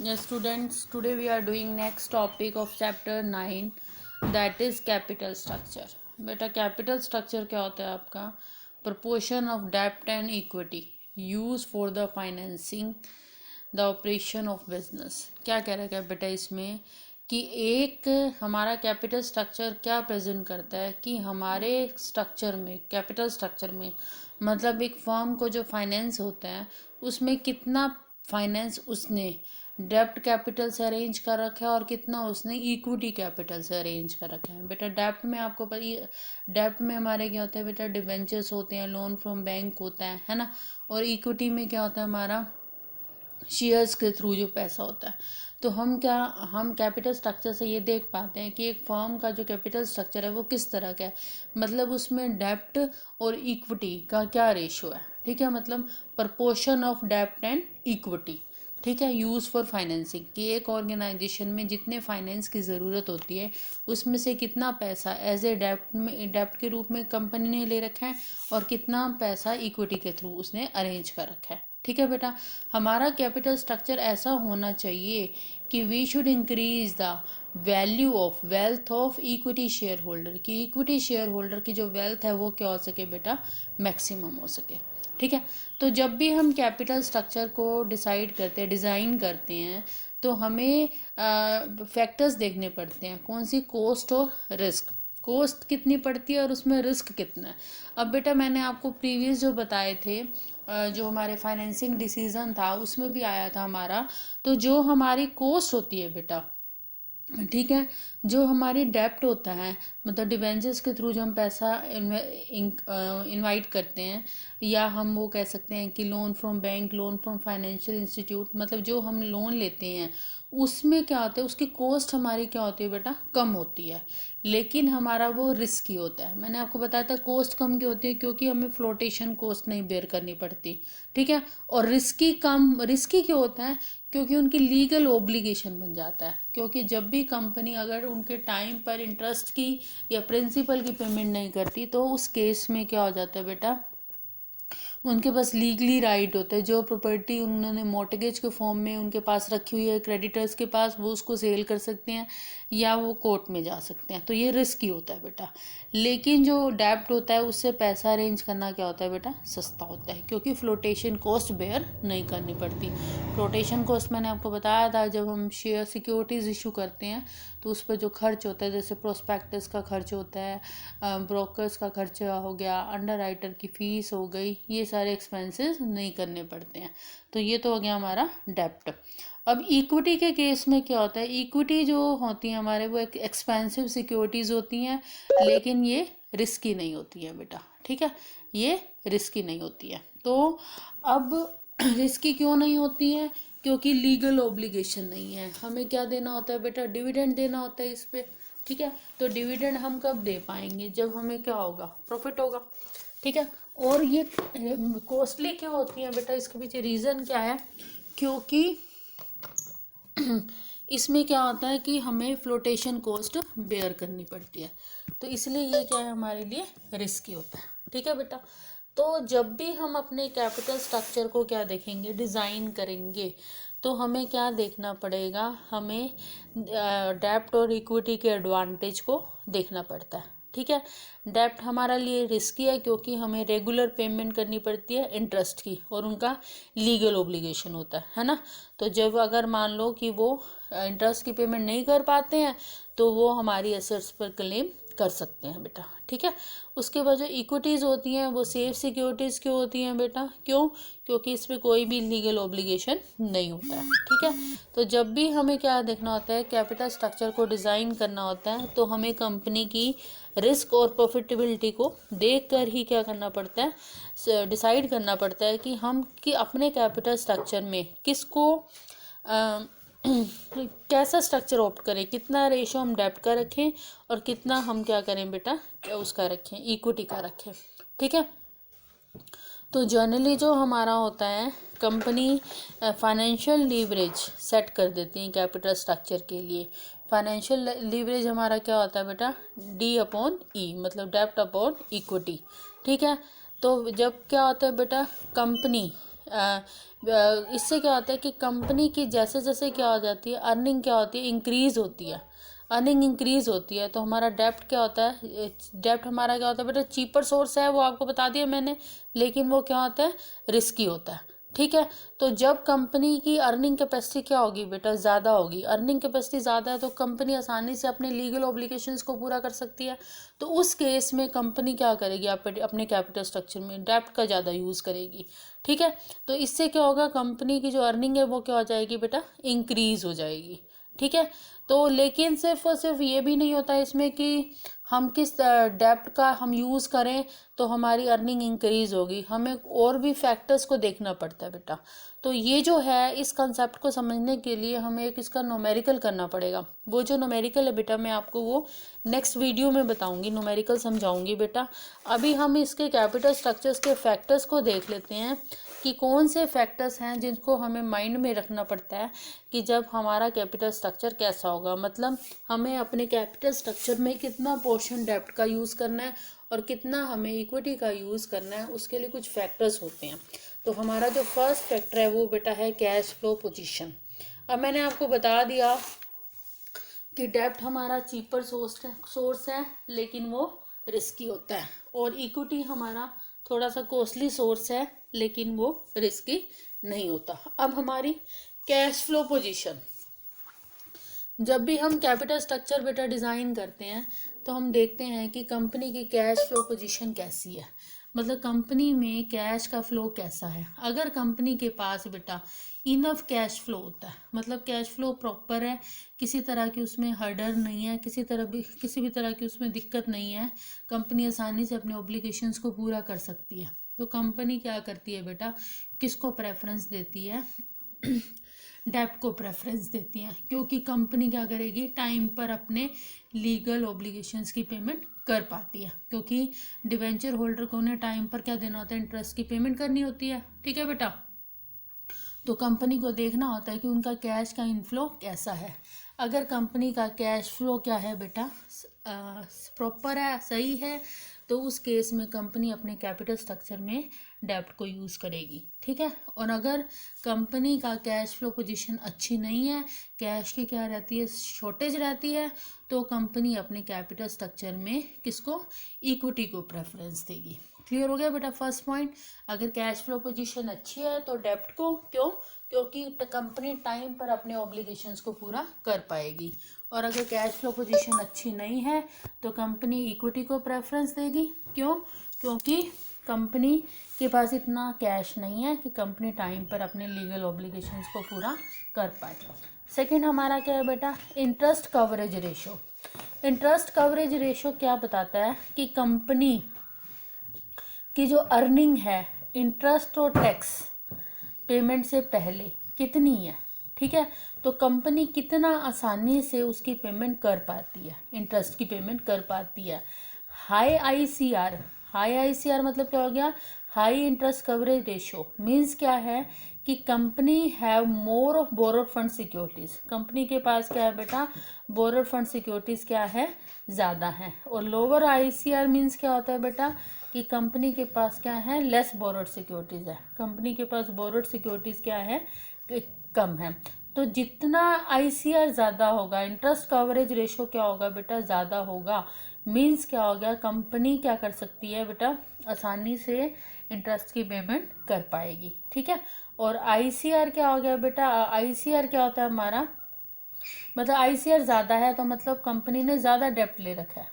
Yes, students, today we are doing next topic of chapter 9, that is capital structure. बेटा capital structure क्या होता है आपका? Proportion of डेब्ट and equity use for the financing the operation of business. क्या कह रहा है बेटा इसमें कि एक हमारा कैपिटल स्ट्रक्चर क्या प्रेजेंट करता है कि हमारे स्ट्रक्चर में, कैपिटल स्ट्रक्चर में मतलब एक फर्म को जो फाइनेंस होता है उसमें कितना फाइनेंस उसने डेब्ट कैपिटल से अरेंज कर रखा है और कितना उसने इक्विटी कैपिटल से अरेंज कर रखा है। बेटा डेब्ट में आपको डेब्ट में हमारे क्या होता है बेटा, डिबेंचर्स होते हैं, लोन फ्रॉम बैंक होता है ना। और इक्विटी में क्या होता है हमारा, शेयर्स के थ्रू जो पैसा होता है। तो हम कैपिटल स्ट्रक्चर से ये देख पाते हैं कि एक फर्म का जो कैपिटल स्ट्रक्चर है वो किस तरह का है, मतलब उसमें डेब्ट और इक्विटी का क्या रेशो है। ठीक है, मतलब प्रपोर्शन ऑफ डेब्ट एंड इक्विटी। ठीक है, यूज़ फॉर फाइनेंसिंग कि एक ऑर्गेनाइजेशन में जितने फाइनेंस की ज़रूरत होती है उसमें से कितना पैसा एज ए डेब्ट के रूप में कंपनी ने ले रखा है और कितना पैसा इक्विटी के थ्रू उसने अरेंज कर रखा है। ठीक है बेटा, हमारा कैपिटल स्ट्रक्चर ऐसा होना चाहिए कि we should increase the value of wealth of equity share holder, कि इक्विटी शेयर होल्डर की जो वेल्थ है वो क्या हो सके बेटा, मैक्सिमम हो सके। ठीक है, तो जब भी हम कैपिटल स्ट्रक्चर को डिसाइड करते हैं, डिज़ाइन करते हैं, तो हमें फैक्टर्स देखने पड़ते हैं। कौन सी? कॉस्ट और रिस्क। कॉस्ट कितनी पड़ती है और उसमें रिस्क कितना है। अब बेटा मैंने आपको प्रीवियस जो बताए थे, जो हमारे फाइनेंसिंग डिसीजन था उसमें भी आया था हमारा, तो जो हमारी कॉस्ट होती है बेटा, ठीक है, जो हमारी डेप्ट होता है मतलब डिबेंचर्स के थ्रू जो हम पैसा इनवाइट करते हैं, या हम वो कह सकते हैं कि loan from bank, loan from financial institute, मतलब जो हम लोन लेते हैं उसमें क्या होता है, उसकी कॉस्ट हमारी क्या होती है बेटा, कम होती है, लेकिन हमारा वो रिस्की होता है। मैंने आपको बताया था कॉस्ट कम क्यों होती है, क्योंकि हमें फ्लोटेशन कॉस्ट नहीं बेयर करनी पड़ती। ठीक है, और रिस्की क्यों होता है, क्योंकि उनकी लीगल ओब्लिगेशन बन जाता है। क्योंकि जब भी कंपनी अगर उनके टाइम पर इंटरेस्ट की या प्रिंसिपल की पेमेंट नहीं करती तो उस केस में क्या हो जाता है बेटा, उनके पास लीगली राइट होता है, जो प्रॉपर्टी उन्होंने मॉर्टगेज के फॉर्म में उनके पास रखी हुई है क्रेडिटर्स के पास, वो उसको सेल कर सकते हैं या वो कोर्ट में जा सकते हैं। तो ये रिस्की होता है बेटा। लेकिन जो डेब्ट होता है उससे पैसा अरेंज करना क्या होता है बेटा, सस्ता होता है, क्योंकि फ्लोटेशन कॉस्ट बेयर नहीं करनी पड़ती। फ्लोटेशन कॉस्ट मैंने आपको बताया था, जब हम शेयर सिक्योरिटीज़ इशू करते हैं तो उस पर जो खर्च होता है, जैसे प्रोस्पेक्टस का खर्च होता है, ब्रोकर्स का खर्चा हो गया, अंडर राइटर की फ़ीस हो गई, ये सारे एक्सपेंसेस नहीं करने पड़ते हैं। तो ये तो हो गया हमारा डेप्ट। अब इक्विटी के केस में क्या होता है, इक्विटी जो होती है हमारे, वो एक एक्सपेंसिव सिक्योरिटीज़ होती हैं, लेकिन ये रिस्की नहीं होती है बेटा। ठीक है, ये रिस्की नहीं होती है। तो अब रिस्की क्यों नहीं होती है, क्योंकि लीगल ऑब्लिगेशन नहीं है। हमें क्या देना होता है बेटा, डिविडेंड देना होता है इस पर। ठीक है, तो डिविडेंड हम कब दे पाएंगे, जब हमें क्या होगा, प्रॉफिट होगा। ठीक है, और ये कॉस्टली क्यों होती है बेटा, इसके पीछे रीज़न क्या है, क्योंकि इसमें क्या होता है कि हमें फ्लोटेशन कॉस्ट बेयर करनी पड़ती है, तो इसलिए ये क्या है, हमारे लिए रिस्की होता है। ठीक है बेटा, तो जब भी हम अपने कैपिटल स्ट्रक्चर को क्या देखेंगे, डिज़ाइन करेंगे, तो हमें क्या देखना पड़ेगा, हमें डेब्ट और इक्विटी के एडवांटेज को देखना पड़ता है। ठीक है, डेब्ट हमारा लिए रिस्की है क्योंकि हमें रेगुलर पेमेंट करनी पड़ती है इंटरेस्ट की, और उनका लीगल ओब्लिगेशन होता है ना। तो जब अगर मान लो कि वो इंटरेस्ट की पेमेंट नहीं कर पाते हैं तो वो हमारी एसेट्स पर क्लेम कर सकते हैं बेटा। ठीक है, उसके बाद जो इक्विटीज़ होती हैं वो सेफ सिक्योरिटीज़ क्यों होती हैं बेटा, क्यों, क्योंकि इस पर कोई भी लीगल ओब्लिगेशन नहीं होता है। ठीक है, तो जब भी हमें क्या देखना होता है, कैपिटल स्ट्रक्चर को डिज़ाइन करना होता है, तो हमें कंपनी की रिस्क और प्रॉफिटेबिलिटी को देख कर ही क्या करना पड़ता है, डिसाइड करना पड़ता है कि हम कि अपने कैपिटल स्ट्रक्चर में किसको कैसा स्ट्रक्चर ऑप्ट करें, कितना रेशो हम डेब्ट का रखें और कितना हम क्या करें बेटा, उसका रखें, इक्विटी का रखें। ठीक है, तो जनरली जो हमारा होता है, कंपनी फाइनेंशियल लीवरेज सेट कर देती है कैपिटल स्ट्रक्चर के लिए। फाइनेंशियल लीवरेज हमारा क्या होता है बेटा, D/E, मतलब डेब्ट अपॉन इक्विटी। ठीक है, तो जब क्या होता है बेटा, कंपनी इससे क्या होता है कि कंपनी की जैसे जैसे क्या हो जाती है, अर्निंग क्या होती है, इंक्रीज होती है, अर्निंग इंक्रीज होती है, तो हमारा डेप्ट क्या होता है, डेप्ट हमारा क्या होता है बेटा, चीपर सोर्स है, वो आपको बता दिया मैंने, लेकिन वो क्या होता है, रिस्की होता है। ठीक है, तो जब कंपनी की अर्निंग कैपेसिटी क्या होगी बेटा, ज़्यादा होगी, अर्निंग कैपेसिटी ज़्यादा है तो कंपनी आसानी से अपने लीगल ऑब्लिगेशंस को पूरा कर सकती है। तो उस केस में कंपनी क्या करेगी, अपने कैपिटल स्ट्रक्चर में डेप्ट का ज़्यादा यूज़ करेगी। ठीक है, तो इससे क्या होगा, कंपनी की जो अर्निंग है वो क्या हो जाएगी बेटा, इंक्रीज हो जाएगी। ठीक है, तो लेकिन सिर्फ और सिर्फ ये भी नहीं होता इसमें कि हम किस डेप्ट का हम यूज़ करें तो हमारी अर्निंग इंक्रीज होगी, हमें और भी फैक्टर्स को देखना पड़ता है बेटा। तो ये जो है, इस कंसेप्ट को समझने के लिए हमें एक इसका न्यूमेरिकल करना पड़ेगा। वो जो न्यूमेरिकल है बेटा, मैं आपको वो नेक्स्ट वीडियो में बताऊंगी, न्यूमेरिकल समझाऊंगी बेटा। अभी हम इसके कैपिटल स्ट्रक्चर्स के फैक्टर्स को देख लेते हैं कि कौन से फैक्टर्स हैं जिनको हमें माइंड में रखना पड़ता है कि जब हमारा कैपिटल स्ट्रक्चर कैसा होगा, मतलब हमें अपने कैपिटल स्ट्रक्चर में कितना पोर्शन डेब्ट का यूज़ करना है और कितना हमें इक्विटी का यूज़ करना है, उसके लिए कुछ फैक्टर्स होते हैं। तो हमारा जो फर्स्ट फैक्टर है वो बेटा है कैश फ्लो पोजीशन। अब मैंने आपको बता दिया कि डेब्ट हमारा चीपर सोर्स है लेकिन वो रिस्की होता है, और इक्विटी हमारा थोड़ा सा कॉस्टली सोर्स है लेकिन वो रिस्की नहीं होता। अब हमारी कैश फ्लो पोजीशन, जब भी हम कैपिटल स्ट्रक्चर बेटा डिज़ाइन करते हैं तो हम देखते हैं कि कंपनी की कैश फ्लो पोजीशन कैसी है, मतलब कंपनी में कैश का फ्लो कैसा है। अगर कंपनी के पास बेटा इनफ कैश फ्लो होता है, मतलब कैश फ्लो प्रॉपर है, किसी तरह की उसमें हर्डर नहीं है, किसी भी तरह की उसमें दिक्कत नहीं है, कंपनी आसानी से अपने ऑब्लिगेशंस को पूरा कर सकती है, तो कंपनी क्या करती है बेटा, किसको प्रेफरेंस देती है, डेब्ट को प्रेफरेंस देती हैं, क्योंकि कंपनी क्या करेगी, टाइम पर अपने लीगल ऑब्लिगेशंस की पेमेंट कर पाती है, क्योंकि डिवेंचर होल्डर को उन्हें टाइम पर क्या देना होता है, इंटरेस्ट की पेमेंट करनी होती है। ठीक है बेटा, तो कंपनी को देखना होता है कि उनका कैश का इनफ्लो कैसा है। अगर कंपनी का कैश फ्लो क्या है बेटा, प्रॉपर है, सही है, तो उस केस में कंपनी अपने कैपिटल स्ट्रक्चर में डेब्ट को यूज़ करेगी। ठीक है, और अगर कंपनी का कैश फ्लो पोजीशन अच्छी नहीं है, कैश की क्या रहती है, शॉर्टेज रहती है, तो कंपनी अपने कैपिटल स्ट्रक्चर में किसको, इक्विटी को प्रेफरेंस देगी। क्लियर हो गया बेटा फर्स्ट पॉइंट। अगर कैश फ्लो पोजीशन अच्छी है तो डेब्ट को, क्यों, क्योंकि कंपनी टाइम पर अपने ऑब्लिगेशंस को पूरा कर पाएगी, और अगर कैश फ्लो पोजीशन अच्छी नहीं है तो कंपनी इक्विटी को प्रेफरेंस देगी। क्यों, क्योंकि कंपनी के पास इतना कैश नहीं है कि कंपनी टाइम पर अपने लीगल ऑब्लिगेशंस को पूरा कर पाए। सेकंड हमारा क्या है बेटा, interest coverage ratio. Interest coverage ratio क्या बताता है कि कंपनी की जो अर्निंग है इंटरेस्ट और टैक्स पेमेंट से पहले कितनी है। ठीक है, तो कंपनी कितना आसानी से उसकी पेमेंट कर पाती है, इंटरेस्ट की पेमेंट कर पाती है। हाई आईसीआर, हाई आईसीआर मतलब क्या हो गया, high interest coverage ratio, means क्या है कि company have more of borrowed fund securities, company के पास क्या है बेटा, बोरोड फंड सिक्योरिटीज़ क्या है, ज़्यादा है। और लोअर आईसीआर मीन्स क्या होता है बेटा कि कंपनी के पास क्या है, लेस बोरोड सिक्योरिटीज़ है, कंपनी के पास बोरोड सिक्योरिटीज़ क्या है, कम है। तो जितना आईसीआर ज़्यादा होगा, इंटरेस्ट कवरेज रेशो क्या होगा बेटा, ज़्यादा होगा, मीन्स क्या हो गया, कंपनी क्या कर सकती है बेटा, आसानी से इंटरेस्ट की पेमेंट कर पाएगी। ठीक है, और आईसीआर क्या हो गया बेटा, आईसीआर क्या होता है हमारा, मतलब आईसीआर ज़्यादा है तो मतलब कंपनी ने ज़्यादा डेप्ट ले रखा है,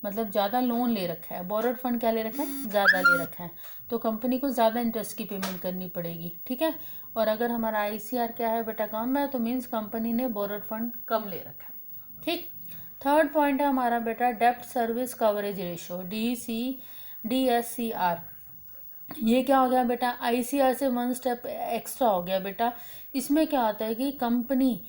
मतलब ज़्यादा लोन ले रखा है, बोरोड फंड क्या ले रखा है, ज़्यादा ले रखा है, तो कंपनी को ज़्यादा इंटरेस्ट की पेमेंट करनी पड़ेगी। ठीक है, और अगर हमारा आईसीआर क्या है बेटा, कम है, तो मीन्स कंपनी ने बोरोड फंड कम ले रखा है। ठीक, थर्ड पॉइंट है हमारा बेटा डेप्ट सर्विस कवरेज रेशो, DSCR। ये क्या हो गया बेटा, आईसीआर से वन स्टेप एक्स्ट्रा हो गया बेटा। इसमें क्या होता है कि कंपनी,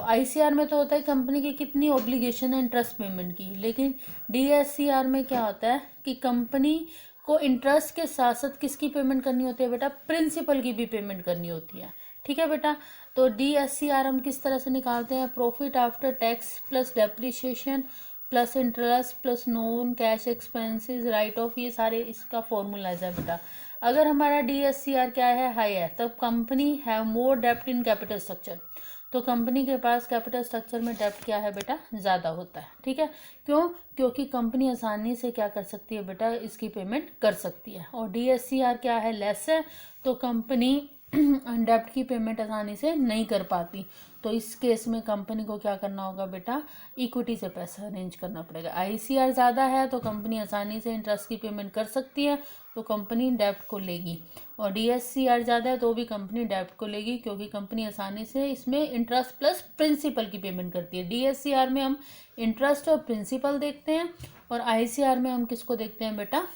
आईसीआर में तो होता है कंपनी की कितनी ऑब्लिगेशन है इंटरेस्ट पेमेंट की, लेकिन डीएससीआर में क्या होता है कि कंपनी को इंटरेस्ट के साथ साथ किसकी पेमेंट करनी होती है बेटा, प्रिंसिपल की भी पेमेंट करनी होती है। ठीक है बेटा, तो डीएससीआर हम किस तरह से निकालते हैं, profit after tax plus depreciation plus interest plus non cash expenses right of, ये सारे इसका फॉर्मूलाज है बेटा। अगर हमारा DSCR क्या है, हाई है, तब कंपनी हैव मोर डेप्ट इन कैपिटल स्ट्रक्चर, तो कंपनी के पास कैपिटल स्ट्रक्चर में डेप्ट क्या है बेटा, ज़्यादा होता है। ठीक है, क्यों? क्योंकि कंपनी आसानी से क्या कर सकती है बेटा, इसकी पेमेंट कर सकती है। और DSCR क्या है, लेस है, तो कंपनी डेप्ट की पेमेंट आसानी से नहीं कर पाती। तो इस केस में कंपनी को क्या करना होगा बेटा, इक्विटी से पैसा अरेंज करना पड़ेगा। ICR ज़्यादा है तो कंपनी आसानी से इंटरेस्ट की पेमेंट कर सकती है, तो कंपनी डेप्ट को लेगी। और DSCR ज़्यादा है तो भी कंपनी डेप्ट को लेगी, क्योंकि कंपनी आसानी से इसमें इंटरेस्ट प्लस प्रिंसिपल की पेमेंट करती है। DSCR में हम इंटरेस्ट और प्रिंसिपल देखते हैं, और ICR में हम किसको देखते हैं बेटा,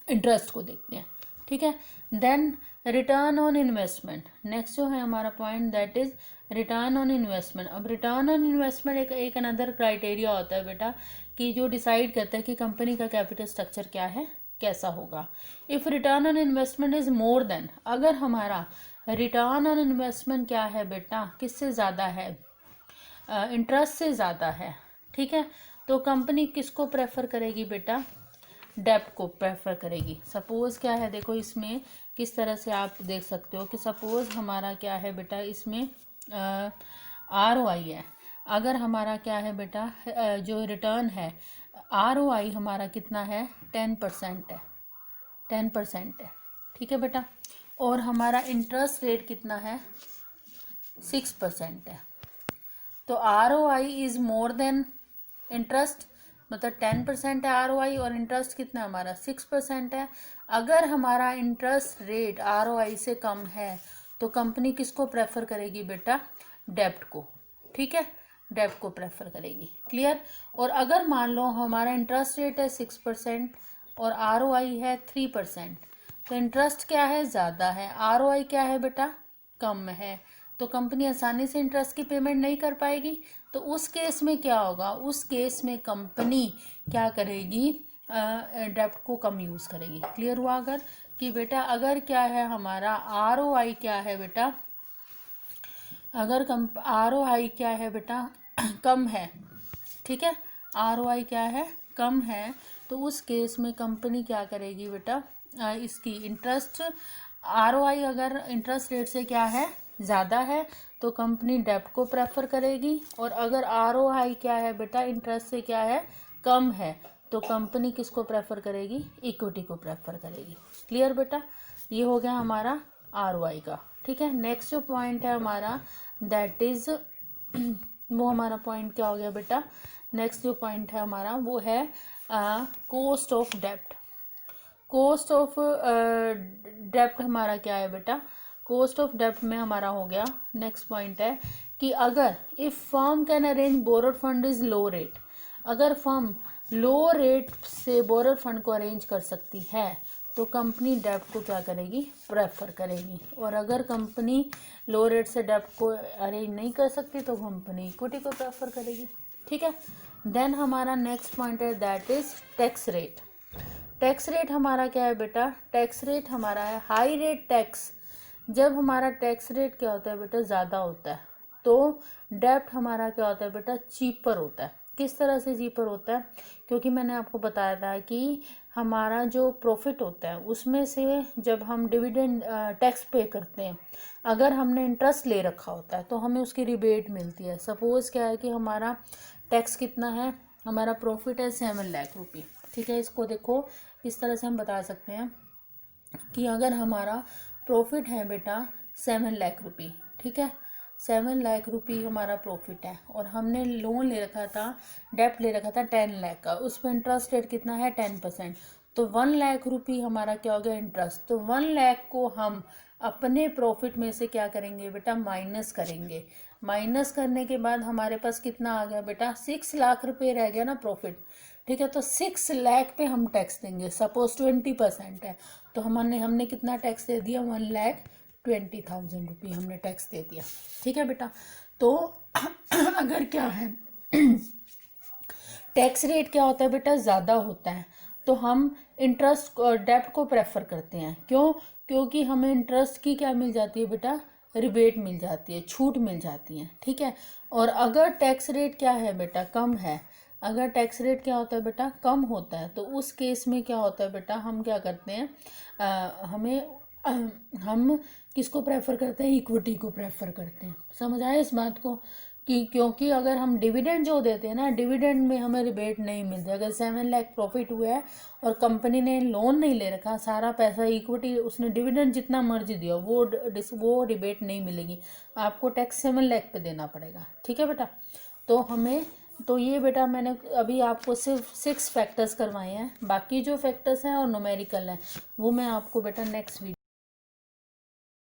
इंटरेस्ट को देखते हैं। ठीक है, then return on investment, next जो है हमारा point, that is return on investment. अब रिटर्न ऑन इन्वेस्टमेंट एक अनदर क्राइटेरिया होता है बेटा, कि जो डिसाइड करता है कि कंपनी का कैपिटल स्ट्रक्चर क्या है, कैसा होगा। If return on investment is more than, अगर हमारा रिटर्न ऑन इन्वेस्टमेंट क्या है बेटा, किससे ज़्यादा है, इंटरेस्ट से ज़्यादा है। ठीक है, तो कंपनी किसको प्रेफर करेगी बेटा, डेप्ट को प्रेफर करेगी। सपोज़ क्या है, देखो इसमें किस तरह से आप देख सकते हो कि सपोज़ हमारा क्या है बेटा, इसमें ROI है। अगर हमारा क्या है बेटा, जो रिटर्न है, ROI हमारा कितना है, 10% है, 10% है। ठीक है बेटा, और हमारा इंटरेस्ट रेट कितना है, 6% है। तो ROI is more than interest, मतलब 10% है ROI, और इंटरेस्ट कितना है हमारा, 6% है। अगर हमारा इंटरेस्ट रेट ROI से कम है तो कंपनी किसको प्रेफर करेगी बेटा, डेप्ट को। ठीक है, डेप्ट को प्रेफर करेगी। क्लियर? और अगर मान लो हमारा इंटरेस्ट रेट है 6% और ROI है 3%, तो इंटरेस्ट क्या है, ज़्यादा है, ROI क्या है बेटा, कम है, तो कंपनी आसानी से इंटरेस्ट की पेमेंट नहीं कर पाएगी। तो उस केस में क्या होगा, उस केस में कंपनी क्या करेगी, डेप्ट को कम यूज़ करेगी। क्लियर हुआ? अगर कि बेटा अगर क्या है हमारा ROI क्या है बेटा, अगर ROI क्या है बेटा, कम है। ठीक है, ROI क्या है, कम है, तो उस केस में कंपनी क्या करेगी बेटा, इसकी इंटरेस्ट ROI अगर इंटरेस्ट रेट से क्या है, ज़्यादा है, तो कंपनी डेप्ट को प्रेफर करेगी। और अगर ROI क्या है बेटा, इंटरेस्ट से क्या है, कम है, तो कंपनी किसको प्रेफर करेगी, इक्विटी को प्रेफर करेगी। क्लियर बेटा? ये हो गया हमारा ROI का। ठीक है, नेक्स्ट जो पॉइंट है हमारा, दैट इज़ वो हमारा पॉइंट क्या हो गया बेटा, नेक्स्ट जो पॉइंट है हमारा वो है कॉस्ट ऑफ डेप्ट। कॉस्ट ऑफ डेप्ट हमारा क्या है बेटा, कॉस्ट ऑफ डेप्ट में हमारा हो गया, नेक्स्ट पॉइंट है कि अगर if firm can arrange borrowed fund is low rate, अगर फर्म लो रेट से बोरोड फंड को अरेंज कर सकती है तो कंपनी डेप्ट को क्या करेगी, प्रेफर करेगी। और अगर कंपनी लो रेट से डेप्ट को अरेंज नहीं कर सकती तो कंपनी इक्विटी को प्रेफर करेगी। ठीक है, देन हमारा नेक्स्ट पॉइंट है that is tax rate. Tax rate हमारा क्या है बेटा, टैक्स रेट हमारा है हाई रेट टैक्स। जब हमारा टैक्स रेट क्या होता है बेटा, ज़्यादा होता है, तो डेप्ट हमारा क्या होता है बेटा, चीपर होता है। किस तरह से चीपर होता है, क्योंकि मैंने आपको बताया था कि हमारा जो प्रॉफिट होता है उसमें से जब हम डिविडेंड टैक्स पे करते हैं, अगर हमने इंटरेस्ट ले रखा होता है तो हमें उसकी रिबेट मिलती है। सपोज़ क्या है कि हमारा टैक्स कितना है, हमारा प्रॉफिट है 7 लाख रुपये। ठीक है, इसको देखो इस तरह से हम बता सकते हैं कि अगर हमारा प्रॉफिट है बेटा 7 लाख रुपये, ठीक है, 7 लाख रुपये हमारा प्रॉफिट है, और हमने लोन ले रखा था, डेप्ट ले रखा था 10 लाख का, उस पर इंटरेस्ट रेट कितना है 10%, तो 1 लाख रुपये हमारा क्या हो गया, इंटरेस्ट। तो 1 लाख को हम अपने प्रॉफिट में से क्या करेंगे बेटा, माइनस करेंगे। माइनस करने के बाद हमारे पास कितना आ गया बेटा, 6 लाख रुपये रह गया ना प्रॉफिट। ठीक है, तो 6 लाख पे हम टैक्स देंगे। सपोज 20% है, तो हमने कितना टैक्स दे दिया, 1,20,000 रुपये हमने टैक्स दे दिया। ठीक है बेटा, तो अगर क्या है टैक्स रेट क्या होता है बेटा, ज़्यादा होता है, तो हम इंटरेस्ट डेप्ट को प्रेफर करते हैं। क्यों? क्योंकि हमें इंटरेस्ट की क्या मिल जाती है बेटा, रिबेट मिल जाती है, छूट मिल जाती है। ठीक है, और अगर टैक्स रेट क्या है बेटा, कम है, अगर टैक्स रेट क्या होता है बेटा, कम होता है, तो उस केस में क्या होता है बेटा, हम क्या करते हैं, हम किसको प्रेफर करते हैं, इक्विटी को प्रेफर करते हैं। समझ आए इस बात को, कि क्योंकि अगर हम डिविडेंड जो देते हैं ना, डिविडेंड में हमें रिबेट नहीं मिलती। अगर 7 लाख प्रॉफिट हुआ है और कंपनी ने लोन नहीं ले रखा, सारा पैसा इक्विटी, उसने डिविडेंड जितना मर्जी दिया, वो रिबेट नहीं मिलेगी, आपको टैक्स 7 लाख पे देना पड़ेगा। ठीक है बेटा, तो हमें, तो ये बेटा मैंने अभी आपको सिर्फ 6 फैक्टर्स करवाए हैं, बाकी जो फैक्टर्स हैं और न्यूमेरिकल हैं वो मैं आपको बेटा नेक्स्ट वीडियो